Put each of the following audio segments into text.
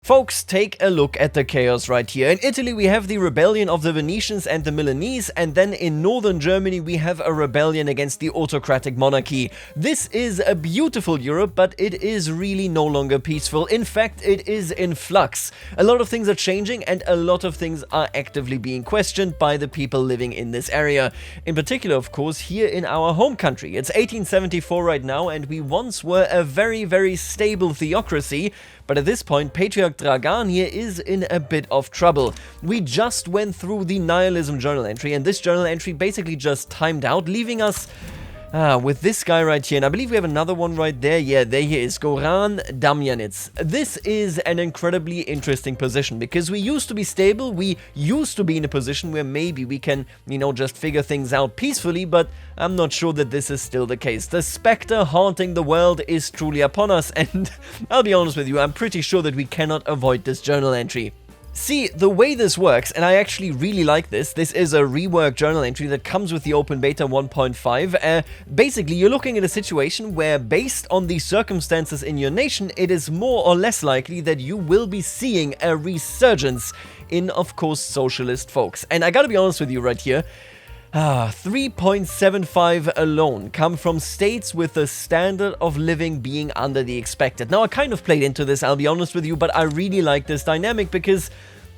Folks, take a look at the chaos right here. In Italy, we have the rebellion of the Venetians and the Milanese, and then in northern Germany, we have a rebellion against the autocratic monarchy. This is a beautiful Europe, but it is really no longer peaceful. In fact, it is in flux. A lot of things are changing, and a lot of things are actively being questioned by the people living in this area. In particular, of course, here in our home country. It's 1874 right now, and we once were a very, very stable theocracy. But at this point, Patriarch Dragan here is in a bit of trouble. We just went through the nihilism journal entry, and this journal entry basically just timed out, leaving us with this guy right here. And I believe we have another one right there. Yeah, there he is, Goran Damjanits. This is an incredibly interesting position because we used to be stable. We used to be in a position where maybe we can, just figure things out peacefully, but I'm not sure that this is still the case. The Spectre haunting the world is truly upon us, and I'll be honest with you, I'm pretty sure that we cannot avoid this journal entry. See, the way this works, and I actually really like this is a reworked journal entry that comes with the Open Beta 1.5. Basically, you're looking at a situation where, based on the circumstances in your nation, it is more or less likely that you will be seeing a resurgence in, of course, socialist folks. And I gotta be honest with you right here, 3.75 alone come from states with the standard of living being under the expected. Now, I kind of played into this, I'll be honest with you, but I really like this dynamic because,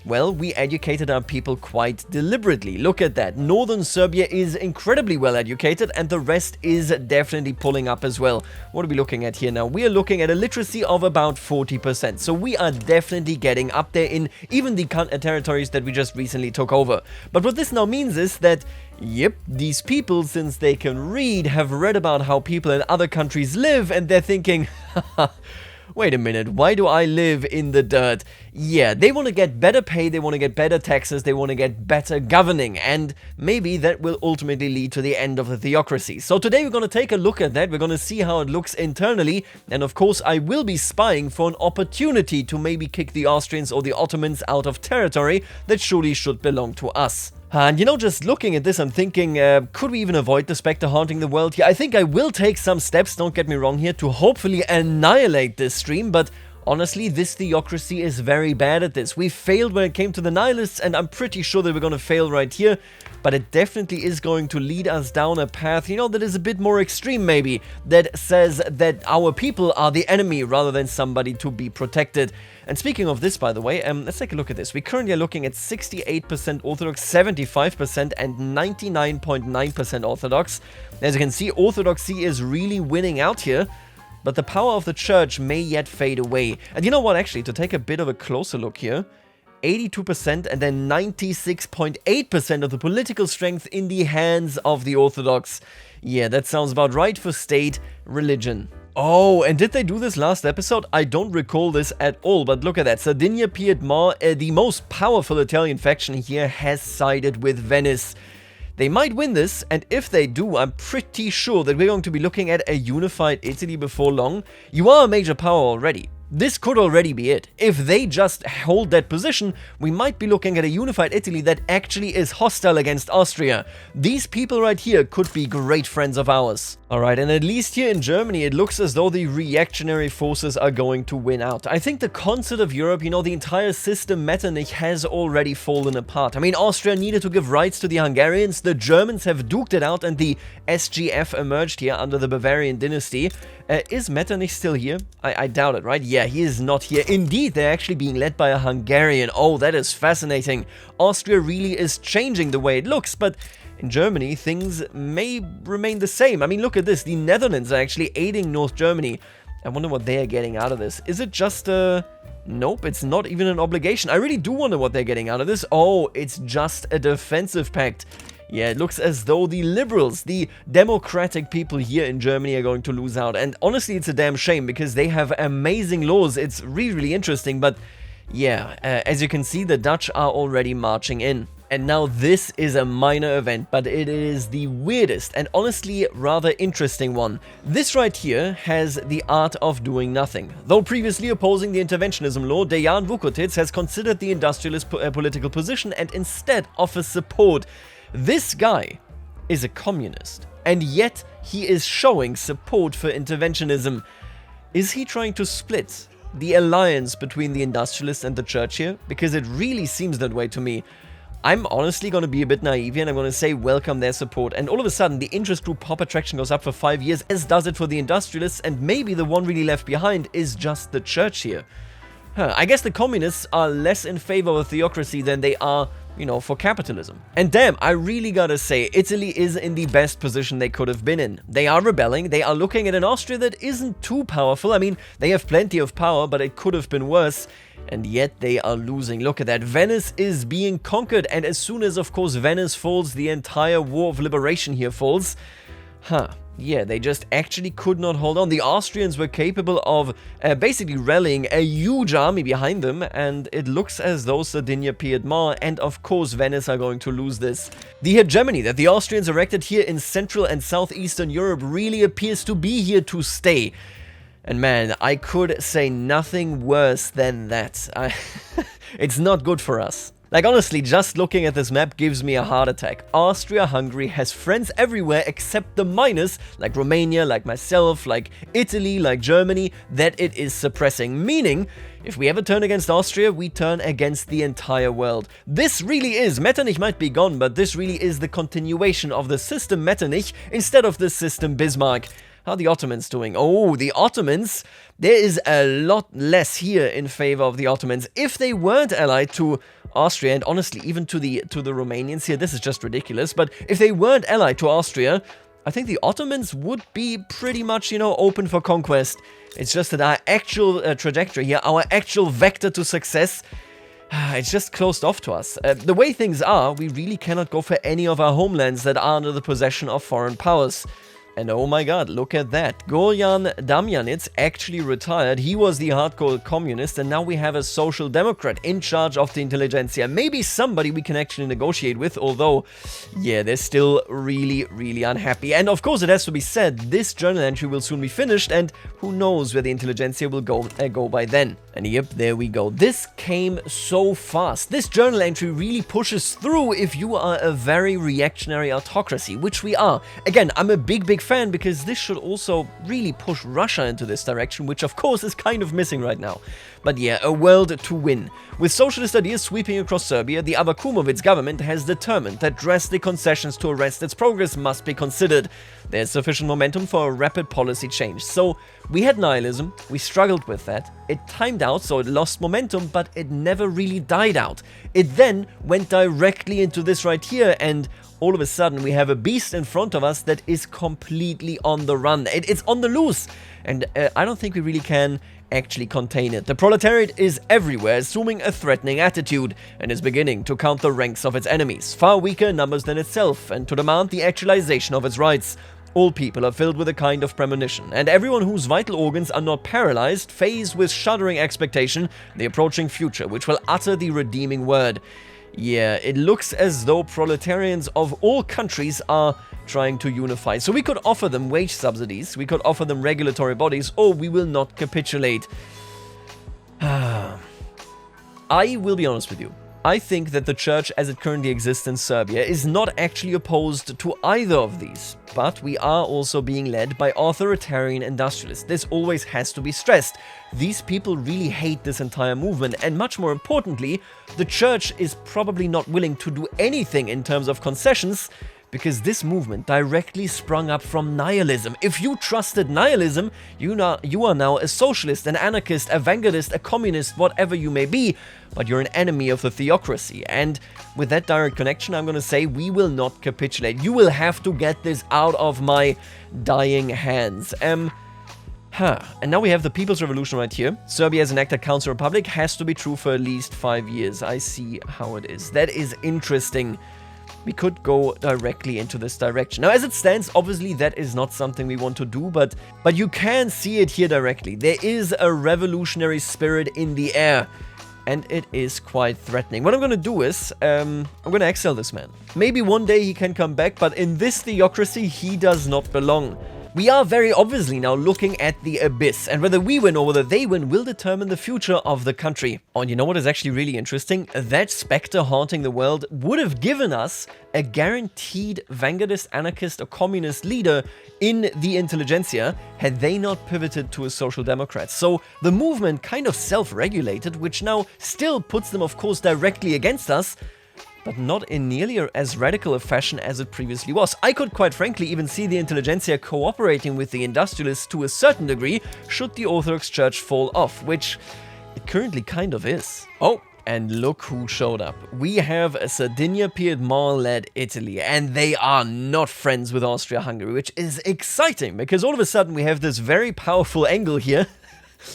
well, we educated our people quite deliberately. Look at that. Northern Serbia is incredibly well educated, and the rest is definitely pulling up as well. What are we looking at here now? We are looking at a literacy of about 40%. So we are definitely getting up there in even the territories that we just recently took over. But what this now means is that, yep, these people, since they can read, have read about how people in other countries live, and they're thinking, haha, wait a minute, why do I live in the dirt? Yeah, they want to get better pay, they want to get better taxes, they want to get better governing, and maybe that will ultimately lead to the end of the theocracy. So today we're going to take a look at that, we're going to see how it looks internally, and of course I will be spying for an opportunity to maybe kick the Austrians or the Ottomans out of territory that surely should belong to us. And just looking at this, I'm thinking, could we even avoid the Spectre haunting the world here? I think I will take some steps, don't get me wrong here, to hopefully annihilate this stream, but honestly, this theocracy is very bad at this. We failed when it came to the nihilists, and I'm pretty sure that we're going to fail right here, but it definitely is going to lead us down a path, that is a bit more extreme maybe, that says that our people are the enemy rather than somebody to be protected. And speaking of this, by the way, let's take a look at this. We currently are looking at 68% Orthodox, 75%, and 99.9% Orthodox. As you can see, Orthodoxy is really winning out here, but the power of the church may yet fade away. And you know what, actually, to take a bit of a closer look here, 82% and then 96.8% of the political strength in the hands of the Orthodox. Yeah, that sounds about right for state religion. Oh, and did they do this last episode? I don't recall this at all, but look at that. Sardinia, Piedmont, the most powerful Italian faction here, has sided with Venice. They might win this, and if they do, I'm pretty sure that we're going to be looking at a unified Italy before long. You are a major power already. This could already be it. If they just hold that position, we might be looking at a unified Italy that actually is hostile against Austria. These people right here could be great friends of ours. Alright, and at least here in Germany, it looks as though the reactionary forces are going to win out. I think the concert of Europe, the entire system Metternich has already fallen apart. I mean, Austria needed to give rights to the Hungarians, the Germans have duked it out, and the SGF emerged here under the Bavarian dynasty. Is Metternich still here? I doubt it, right? Yeah, he is not here. Indeed, they're actually being led by a Hungarian. Oh, that is fascinating. Austria really is changing the way it looks, but in Germany, things may remain the same. I mean, look at this. The Netherlands are actually aiding North Germany. I wonder what they are getting out of this. Is it just a... Nope, it's not even an obligation. I really do wonder what they're getting out of this. Oh, it's just a defensive pact. Yeah, it looks as though the liberals, the democratic people here in Germany are going to lose out. And honestly, it's a damn shame because they have amazing laws. It's really, really interesting. But yeah, as you can see, the Dutch are already marching in. And now this is a minor event, but it is the weirdest and honestly rather interesting one. This right here has the art of doing nothing. Though previously opposing the interventionism law, Dejan Vukotic has considered the industrialist political position and instead offers support. This guy is a communist, and yet he is showing support for interventionism. Is he trying to split the alliance between the industrialists and the church here? Because it really seems that way to me. I'm honestly going to be a bit naive here and I'm going to say welcome their support. And all of a sudden, the interest group pop attraction goes up for 5 years, as does it for the industrialists, and maybe the one really left behind is just the church here. I guess the communists are less in favor of theocracy than they are, you know, for capitalism. And damn, I really gotta say, Italy is in the best position they could have been in. They are rebelling, they are looking at an Austria that isn't too powerful. I mean, they have plenty of power, but it could have been worse. And yet they are losing. Look at that. Venice is being conquered. And as soon as, of course, Venice falls, the entire war of liberation here falls. Yeah, they just actually could not hold on. The Austrians were capable of basically rallying a huge army behind them, and it looks as though Sardinia, Piedmont, and of course Venice are going to lose this. The hegemony that the Austrians erected here in Central and Southeastern Europe really appears to be here to stay. And man, I could say nothing worse than that. It's not good for us. Like, honestly, just looking at this map gives me a heart attack. Austria-Hungary has friends everywhere except the minors, like Romania, like myself, like Italy, like Germany, that it is suppressing. Meaning, if we ever turn against Austria, we turn against the entire world. This really is, Metternich might be gone, but this really is the continuation of the system Metternich instead of the system Bismarck. How are the Ottomans doing? Oh, the Ottomans, there is a lot less here in favor of the Ottomans. If they weren't allied to Austria, and honestly, even to the Romanians here, this is just ridiculous, but if they weren't allied to Austria, I think the Ottomans would be pretty much, you know, open for conquest. It's just that our actual trajectory here, our actual vector to success, it's just closed off to us. The way things are, we really cannot go for any of our homelands that are under the possession of foreign powers. And oh my god, look at that. Gorjan Damjanits actually retired. He was the hardcore communist, and now we have a social democrat in charge of the intelligentsia. Maybe somebody we can actually negotiate with, although, yeah, they're still really, really unhappy. And of course, it has to be said, this journal entry will soon be finished, and who knows where the intelligentsia will go by then. And yep, there we go. This came so fast. This journal entry really pushes through if you are a very reactionary autocracy, which we are. Again, I'm a big fan because this should also really push Russia into this direction, which of course is kind of missing right now. But yeah, a world to win. With socialist ideas sweeping across Serbia, the Abakumovit's government has determined that drastic concessions to arrest its progress must be considered. There's sufficient momentum for a rapid policy change. So, we had nihilism, we struggled with that, it timed out so it lost momentum, but it never really died out. It then went directly into this right here, and all of a sudden we have a beast in front of us that is completely on the run. It's on the loose, and I don't think we really can actually contain it. The proletariat is everywhere, assuming a threatening attitude, and is beginning to count the ranks of its enemies, far weaker in numbers than itself, and to demand the actualization of its rights. All people are filled with a kind of premonition, and everyone whose vital organs are not paralyzed face with shuddering expectation the approaching future, which will utter the redeeming word. Yeah, it looks as though proletarians of all countries are trying to unify. So we could offer them wage subsidies, we could offer them regulatory bodies, or we will not capitulate. I will be honest with you. I think that the church as it currently exists in Serbia is not actually opposed to either of these, but we are also being led by authoritarian industrialists. This always has to be stressed. These people really hate this entire movement, and much more importantly, the church is probably not willing to do anything in terms of concessions, because this movement directly sprung up from nihilism. If you trusted nihilism, you are now a socialist, an anarchist, a vanguardist, a communist, whatever you may be, but you're an enemy of the theocracy. And with that direct connection, I'm gonna say we will not capitulate. You will have to get this out of my dying hands. And now we have the People's Revolution right here. Serbia as an actor council republic has to be true for at least 5 years. I see how it is. That is interesting. We could go directly into this direction. Now, as it stands, obviously that is not something we want to do, but you can see it here directly. There is a revolutionary spirit in the air, and it is quite threatening. What I'm gonna do is, I'm gonna exile this man. Maybe one day he can come back, but in this theocracy, he does not belong. We are very obviously now looking at the abyss, and whether we win or whether they win will determine the future of the country. Oh, and you know what is actually really interesting? That Spectre haunting the world would have given us a guaranteed vanguardist, anarchist, or communist leader in the intelligentsia had they not pivoted to a social democrat. So the movement kind of self-regulated, which now still puts them, of course, directly against us, but not in nearly as radical a fashion as it previously was. I could quite frankly even see the intelligentsia cooperating with the industrialists to a certain degree should the Orthodox Church fall off, which it currently kind of is. Oh, and look who showed up. We have a Sardinia-Piedmont-led Italy, and they are not friends with Austria-Hungary, which is exciting, because all of a sudden we have this very powerful angle here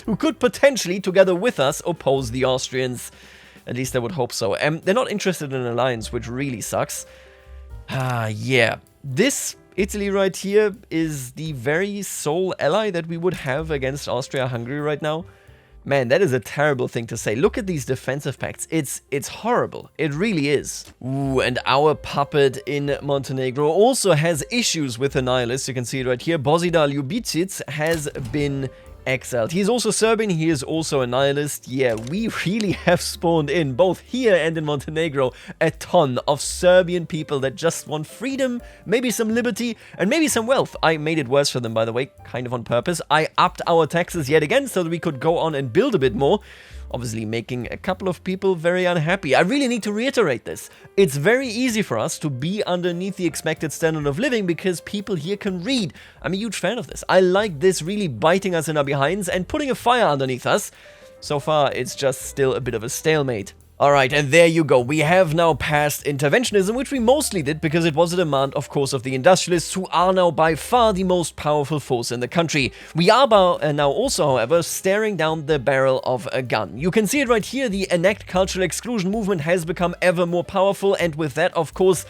who could potentially, together with us, oppose the Austrians. At least I would hope so. They're not interested in an alliance, which really sucks. Yeah. This Italy right here is the very sole ally that we would have against Austria-Hungary right now. Man, that is a terrible thing to say. Look at these defensive pacts. It's horrible. It really is. Ooh, and our puppet in Montenegro also has issues with the nihilists. You can see it right here. Božidar Ljubicic has been exiled. He's also Serbian, he is also a nihilist. Yeah, we really have spawned in, both here and in Montenegro, a ton of Serbian people that just want freedom, maybe some liberty, and maybe some wealth. I made it worse for them, by the way, kind of on purpose. I upped our taxes yet again so that we could go on and build a bit more. Obviously making a couple of people very unhappy. I really need to reiterate this. It's very easy for us to be underneath the expected standard of living because people here can read. I'm a huge fan of this. I like this really biting us in our behinds and putting a fire underneath us. So far, it's just still a bit of a stalemate. Alright, and there you go. We have now passed interventionism, which we mostly did because it was a demand, of course, of the industrialists, who are now by far the most powerful force in the country. We are now also, however, staring down the barrel of a gun. You can see it right here. The enact cultural exclusion movement has become ever more powerful, and with that, of course,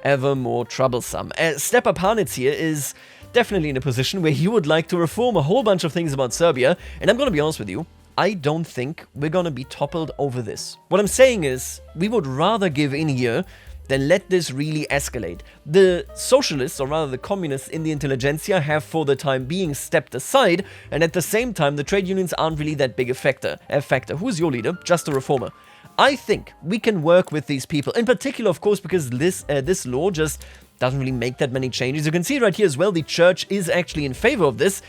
ever more troublesome. Stepa Panic here is definitely in a position where he would like to reform a whole bunch of things about Serbia, and I'm gonna be honest with you, I don't think we're gonna be toppled over this. What I'm saying is, we would rather give in here than let this really escalate. The socialists, or rather the communists in the intelligentsia, have for the time being stepped aside, and at the same time the trade unions aren't really that big a factor. Who's your leader? Just a reformer. I think we can work with these people, in particular, of course, because this law just doesn't really make that many changes. You can see right here as well, the church is actually in favor of this.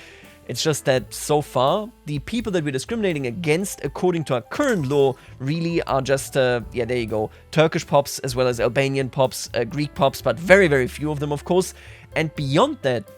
It's just that so far, the people that we're discriminating against, according to our current law, really are just, yeah, there you go, Turkish pops as well as Albanian pops, Greek pops, but very, very few of them, of course. And beyond that,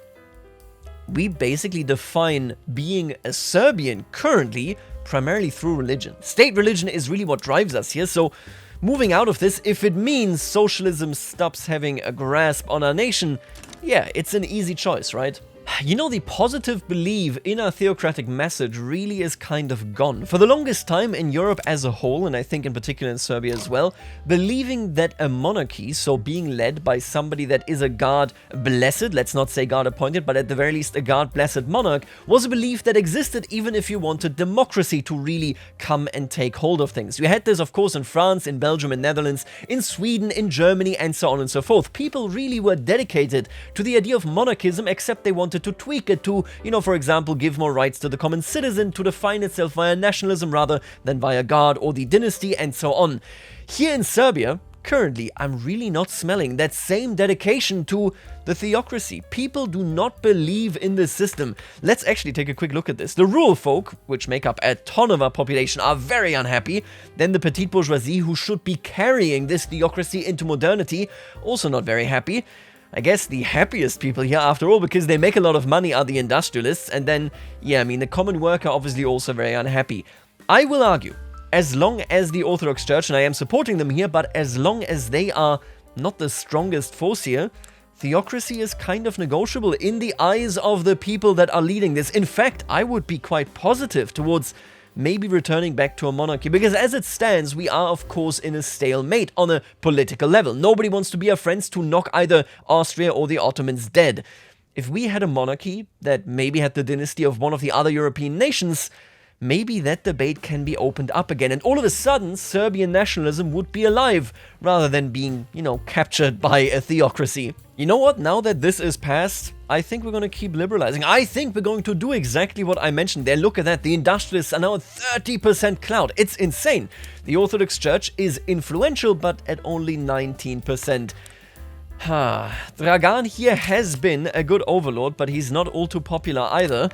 we basically define being a Serbian currently primarily through religion. State religion is really what drives us here, so moving out of this, if it means socialism stops having a grasp on our nation, yeah, it's an easy choice, right? You know, the positive belief in our theocratic message really is kind of gone. For the longest time in Europe as a whole, and I think in particular in Serbia as well, believing that a monarchy, so being led by somebody that is a God-blessed, let's not say God-appointed, but at the very least a God-blessed monarch, was a belief that existed even if you wanted democracy to really come and take hold of things. You had this, of course, in France, in Belgium, in Netherlands, in Sweden, in Germany, and so on and so forth. People really were dedicated to the idea of monarchism, except they wanted to tweak it to, you know, for example, give more rights to the common citizen, to define itself via nationalism rather than via God or the dynasty, and so on. Here in Serbia, currently, I'm really not smelling that same dedication to the theocracy. People do not believe in this system. Let's actually take a quick look at this. The rural folk, which make up a ton of our population, are very unhappy. Then the petite bourgeoisie, who should be carrying this theocracy into modernity, also not very happy. I guess the happiest people here, after all, because they make a lot of money, are the industrialists. And then, yeah, I mean, the common worker obviously also very unhappy. I will argue, as long as the Orthodox Church, and I am supporting them here, but as long as they are not the strongest force here, theocracy is kind of negotiable in the eyes of the people that are leading this. In fact, I would be quite positive towards maybe returning back to a monarchy, because as it stands, we are of course in a stalemate on a political level. Nobody wants to be our friends to knock either Austria or the Ottomans dead. If we had a monarchy that maybe had the dynasty of one of the other European nations, maybe that debate can be opened up again, and all of a sudden, Serbian nationalism would be alive, rather than being, captured by a theocracy. You know what? Now that this is past, I think we're going to keep liberalizing. I think we're going to do exactly what I mentioned there. Look at that. The industrialists are now at 30% clout. It's insane. The Orthodox Church is influential, but at only 19%. Dragan here has been a good overlord, but he's not all too popular either.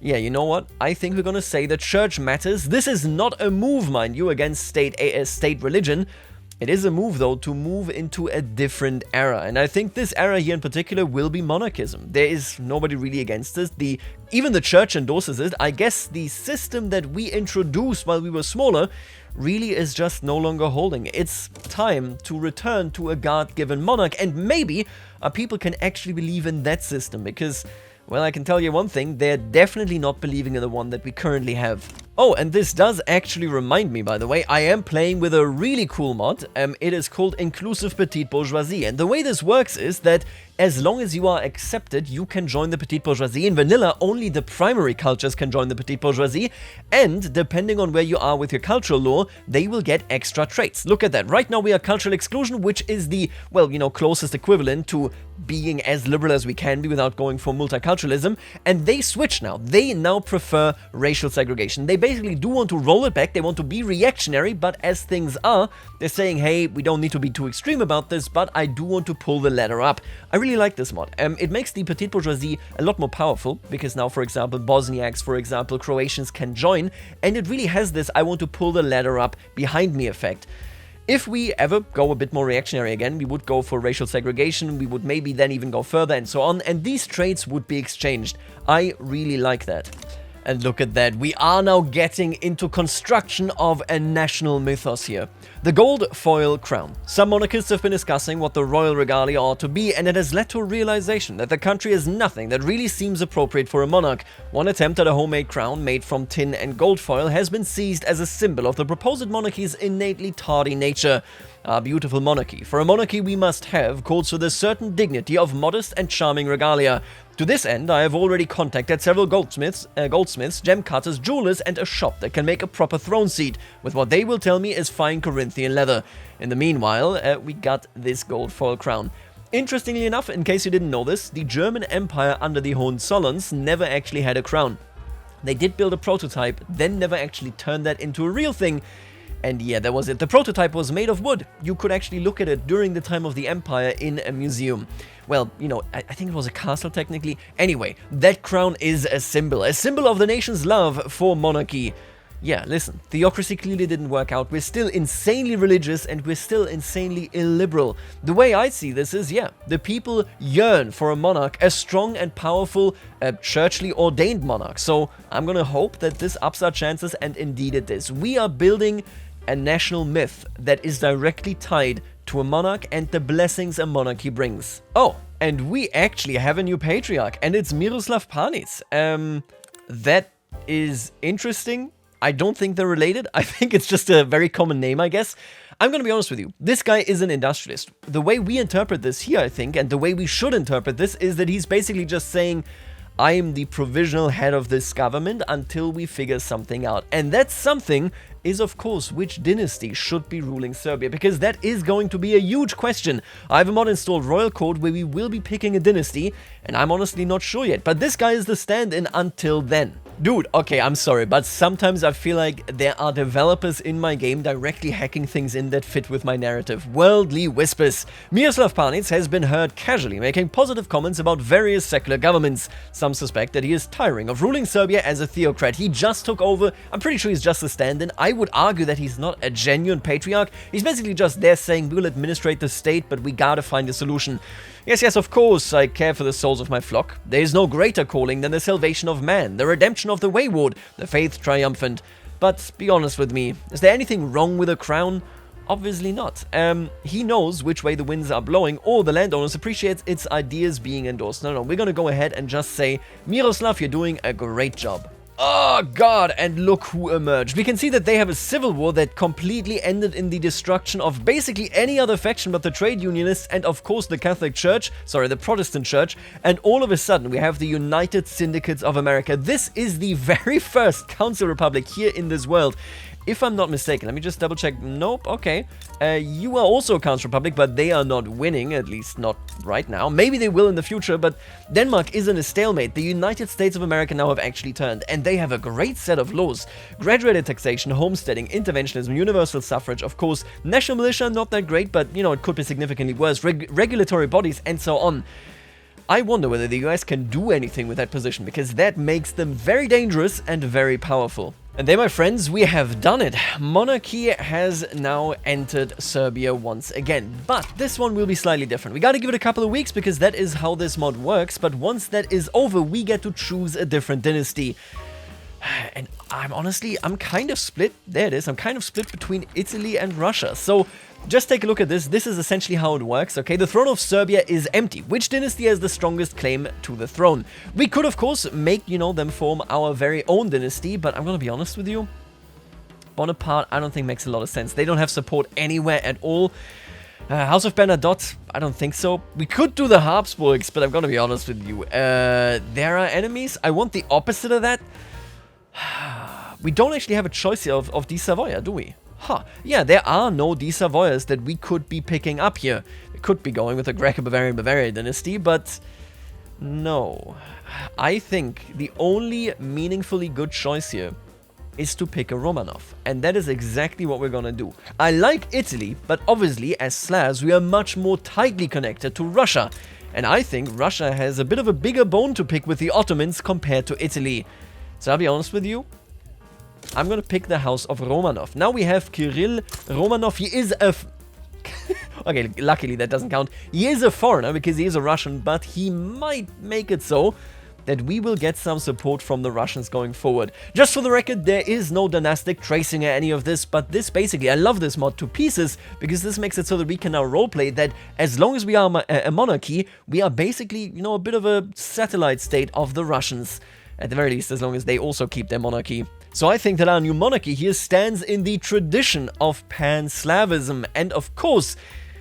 Yeah, you know what? I think we're going to say that church matters. This is not a move, mind you, against state religion. It is a move, though, to move into a different era. And I think this era here in particular will be monarchism. There is nobody really against this. Even the church endorses it. I guess the system that we introduced while we were smaller really is just no longer holding. It's time to return to a God-given monarch. And maybe our people can actually believe in that system. Because, well, I can tell you one thing. They're definitely not believing in the one that we currently have. Oh, and this does actually remind me, by the way, I am playing with a really cool mod. It is called Inclusive Petite Bourgeoisie. And the way this works is that as long as you are accepted, you can join the Petite Bourgeoisie. In vanilla, only the primary cultures can join the Petite Bourgeoisie. And depending on where you are with your cultural law, they will get extra traits. Look at that. Right now we are cultural exclusion, which is the, well, closest equivalent to being as liberal as we can be without going for multiculturalism. And they switch now. They now prefer racial segregation. They basically do want to roll it back. They want to be reactionary, but as things are, they're saying, hey, we don't need to be too extreme about this, but I do want to pull the ladder up. I really like this mod. It makes the Petite Bourgeoisie a lot more powerful, because now, for example, Bosniaks, for example, Croatians can join, and it really has this I want to pull the ladder up behind me effect. If we ever go a bit more reactionary again, we would go for racial segregation, we would maybe then even go further and so on, and these traits would be exchanged. I really like that. And look at that, we are now getting into construction of a national mythos here. The gold foil crown. Some monarchists have been discussing what the royal regalia ought to be, and it has led to a realization that the country has nothing that really seems appropriate for a monarch. One attempt at a homemade crown made from tin and gold foil has been seized as a symbol of the proposed monarchy's innately tardy nature. Our beautiful monarchy. For a monarchy we must have calls for the certain dignity of modest and charming regalia. To this end, I have already contacted several goldsmiths, gem cutters, jewelers, and a shop that can make a proper throne seat, with what they will tell me is fine Corinthian leather. In the meanwhile, we got this gold foil crown. Interestingly enough, in case you didn't know this, the German Empire under the Hohenzollerns never actually had a crown. They did build a prototype, then never actually turned that into a real thing. And yeah, that was it. The prototype was made of wood. You could actually look at it during the time of the Empire in a museum. Well, I think it was a castle technically. Anyway, that crown is a symbol of the nation's love for monarchy. Yeah, listen, theocracy clearly didn't work out. We're still insanely religious and we're still insanely illiberal. The way I see this is, yeah, the people yearn for a monarch, a strong and powerful, churchly ordained monarch. So I'm gonna hope that this ups our chances, and indeed it is. We are building a national myth that is directly tied to a monarch and the blessings a monarchy brings. Oh, and we actually have a new patriarch, and it's Miroslav Panits. That is interesting. I don't think they're related. I think it's just a very common name, I guess. I'm gonna be honest with you. This guy is an industrialist. The way we interpret this here, I think, and the way we should interpret this, is that he's basically just saying, I am the provisional head of this government until we figure something out. And that something is, of course, which dynasty should be ruling Serbia, because that is going to be a huge question. I have a mod installed, Royal Code, where we will be picking a dynasty, and I'm honestly not sure yet. But this guy is the stand-in until then. Dude, okay, I'm sorry, but sometimes I feel like there are developers in my game directly hacking things in that fit with my narrative. Worldly whispers. Miroslav Panits has been heard casually making positive comments about various secular governments. Some suspect that he is tiring of ruling Serbia as a theocrat. He just took over. I'm pretty sure he's just a stand-in. I would argue that he's not a genuine patriarch. He's basically just there saying, we'll administrate the state, but we gotta find a solution. Yes, of course, I care for the souls of my flock. There is no greater calling than the salvation of man, the redemption of the wayward, the faith triumphant. But be honest with me, is there anything wrong with a crown? Obviously not. He knows which way the winds are blowing, or the landowners appreciates its ideas being endorsed. No, we're gonna go ahead and just say, Miroslav, you're doing a great job. Oh god, and look who emerged. We can see that they have a civil war that completely ended in the destruction of basically any other faction but the trade unionists and of course the Catholic Church, sorry, the Protestant Church, and all of a sudden we have the United Syndicates of America. This is the very first council republic here in this world. If I'm not mistaken, let me just double check. Nope, okay. You are also a council republic, but they are not winning, at least not right now. Maybe they will in the future, but Denmark is in a stalemate. The United States of America now have actually turned, and they have a great set of laws. Graduated taxation, homesteading, interventionism, universal suffrage, of course. National militia, not that great, but, you know, it could be significantly worse. Regulatory bodies, and so on. I wonder whether the US can do anything with that position, because that makes them very dangerous and very powerful. And there, my friends, we have done it. Monarchy has now entered Serbia once again. But this one will be slightly different. We gotta give it a couple of weeks because that is how this mod works. But once that is over, we get to choose a different dynasty. And I'm kind of split. There it is. I'm kind of split between Italy and Russia. So just take a look at this. This is essentially how it works, okay? The throne of Serbia is empty. Which dynasty has the strongest claim to the throne? We could, of course, make, you know, them form our very own dynasty, but I'm gonna be honest with you. Bonaparte, I don't think makes a lot of sense. They don't have support anywhere at all. House of Bernadotte, I don't think so. We could do the Habsburgs, but I'm gonna be honest with you. There are enemies. I want the opposite of that. We don't actually have a choice here of the Savoia, do we? Huh. Yeah, there are no de Savoyas that we could be picking up here. We could be going with the Greco-Bavarian dynasty, but no. I think the only meaningfully good choice here is to pick a Romanov. And that is exactly what we're gonna do. I like Italy, but obviously, as Slavs, we are much more tightly connected to Russia. And I think Russia has a bit of a bigger bone to pick with the Ottomans compared to Italy. So I'll be honest with you, I'm gonna pick the House of Romanov. Now we have Kirill Romanov. He is a... okay, luckily that doesn't count. He is a foreigner because he is a Russian, but he might make it so that we will get some support from the Russians going forward. Just for the record, there is no dynastic tracing or any of this, but this basically, I love this mod to pieces, because this makes it so that we can now roleplay that as long as we are a monarchy, we are basically, you know, a bit of a satellite state of the Russians. At the very least, as long as they also keep their monarchy. So I think that our new monarchy here stands in the tradition of Pan-Slavism, and of course,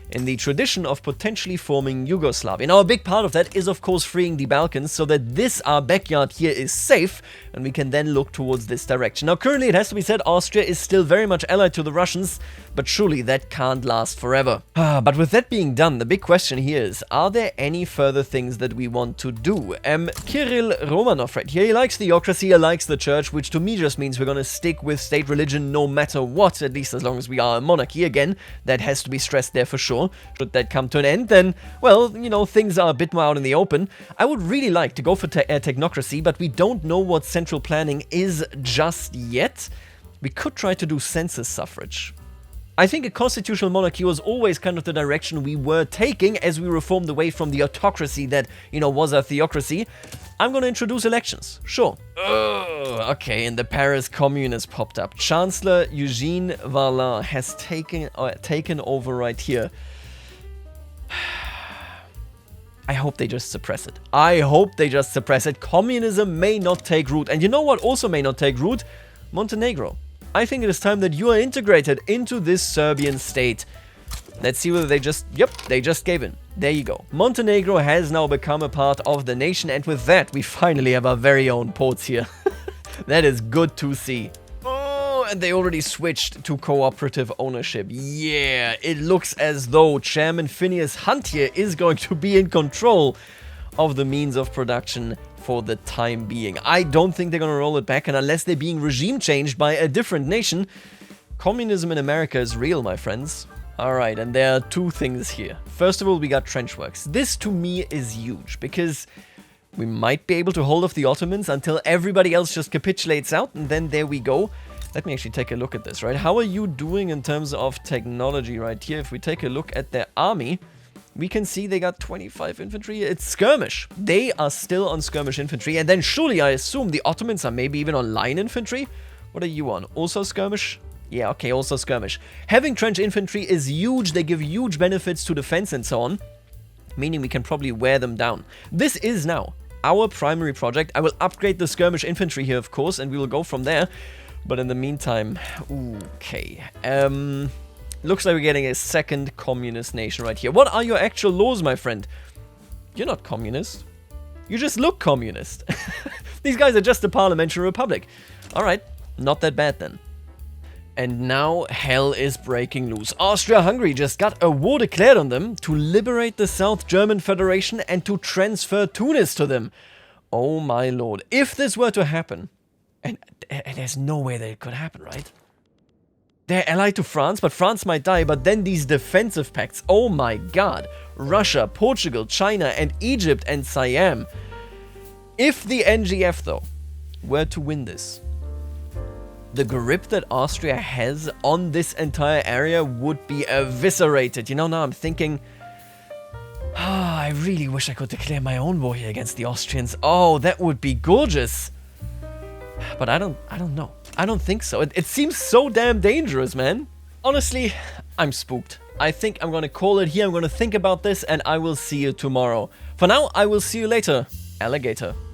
in the tradition of potentially forming Yugoslavia. Now, a big part of that is, of course, freeing the Balkans so that this, our backyard here, is safe, and we can then look towards this direction. Now, currently, it has to be said, Austria is still very much allied to the Russians, but surely that can't last forever. But with that being done, the big question here is, are there any further things that we want to do? Kirill Romanov right here, he likes theocracy, he likes the church, which to me just means we're gonna stick with state religion no matter what, at least as long as we are a monarchy. Again, that has to be stressed there for sure. Should that come to an end, then, well, you know, things are a bit more out in the open. I would really like to go for technocracy, but we don't know what central planning is just yet. We could try to do census suffrage. I think a constitutional monarchy was always kind of the direction we were taking as we reformed away from the autocracy that, you know, was a theocracy. I'm gonna introduce elections, sure. Okay, and the Paris Commune has popped up. Chancellor Eugene Varlin has taken over right here. I hope they just suppress it. I hope they just suppress it. Communism may not take root. And you know what also may not take root? Montenegro. I think it is time that you are integrated into this Serbian state. Let's see whether they just... Yep, they just gave in. There you go. Montenegro has now become a part of the nation, and with that, we finally have our very own ports here. That is good to see. Oh, and they already switched to cooperative ownership. Yeah, it looks as though Chairman Phineas Hunt here is going to be in control of the means of production for the time being. I don't think they're gonna roll it back, and unless they're being regime changed by a different nation, communism in America is real, my friends. Alright, and there are two things here. First of all, we got trench works. This, to me, is huge, because we might be able to hold off the Ottomans until everybody else just capitulates out, and then there we go. Let me actually take a look at this, right? How are you doing in terms of technology right here? If we take a look at their army, we can see they got 25 infantry. It's skirmish. They are still on skirmish infantry. And then surely I assume the Ottomans are maybe even on line infantry. What are you on? Also skirmish? Yeah, okay, also skirmish. Having trench infantry is huge. They give huge benefits to defense and so on, meaning we can probably wear them down. This is now our primary project. I will upgrade the skirmish infantry here, of course, and we will go from there. But in the meantime, okay. Looks like we're getting a second communist nation right here. What are your actual laws, my friend? You're not communist. You just look communist. These guys are just a parliamentary republic. Alright, not that bad then. And now hell is breaking loose. Austria-Hungary just got a war declared on them to liberate the South German Federation and to transfer Tunis to them. Oh my lord. If this were to happen, and there's no way that it could happen, right? They're allied to France, but France might die, but then these defensive pacts, oh my god. Russia, Portugal, China, and Egypt and Siam. If the NGF, though, were to win this, the grip that Austria has on this entire area would be eviscerated. You know, now I'm thinking, I really wish I could declare my own war here against the Austrians. Oh, that would be gorgeous. But I don't know. I don't think so. It seems so damn dangerous, man. Honestly, I'm spooked. I think I'm gonna call it here. I'm gonna think about this, and I will see you tomorrow. For now, I will see you later, alligator.